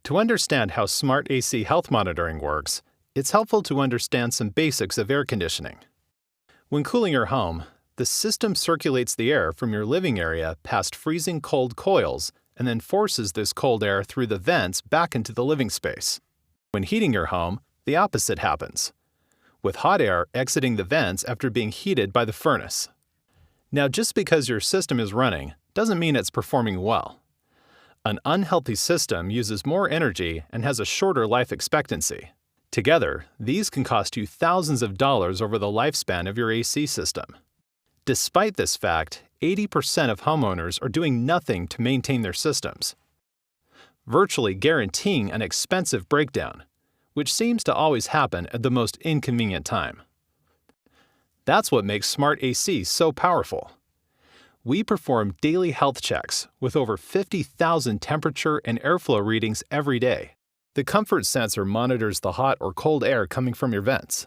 To understand how SmartAC health monitoring works, it's helpful to understand some basics of air conditioning. When cooling your home, the system circulates the air from your living area past freezing cold coils and then forces this cold air through the vents back into the living space. When heating your home, the opposite happens, with hot air exiting the vents after being heated by the furnace. Now, just because your system is running doesn't mean it's performing well. An unhealthy system uses more energy and has a shorter life expectancy. Together, these can cost you thousands of dollars over the lifespan of your AC system. Despite this fact, 80% of homeowners are doing nothing to maintain their systems, virtually guaranteeing an expensive breakdown, which seems to always happen at the most inconvenient time. That's what makes SmartAC so powerful. We perform daily health checks with over 50,000 temperature and airflow readings every day. The comfort sensor monitors the hot or cold air coming from your vents.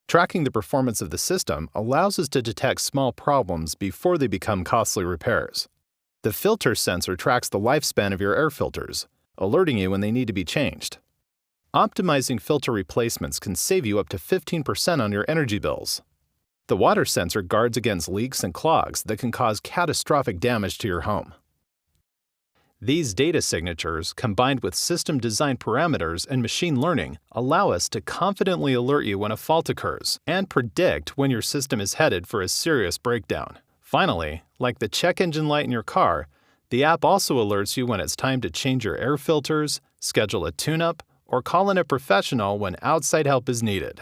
Tracking the performance of the system allows us to detect small problems before they become costly repairs. The filter sensor tracks the lifespan of your air filters, alerting you when they need to be changed. Optimizing filter replacements can save you up to 15% on your energy bills. The water sensor guards against leaks and clogs that can cause catastrophic damage to your home. These data signatures, combined with system design parameters and machine learning, allow us to confidently alert you when a fault occurs and predict when your system is headed for a serious breakdown. Finally, like the check engine light in your car, the app also alerts you when it's time to change your air filters, schedule a tune-up, or call in a professional when outside help is needed.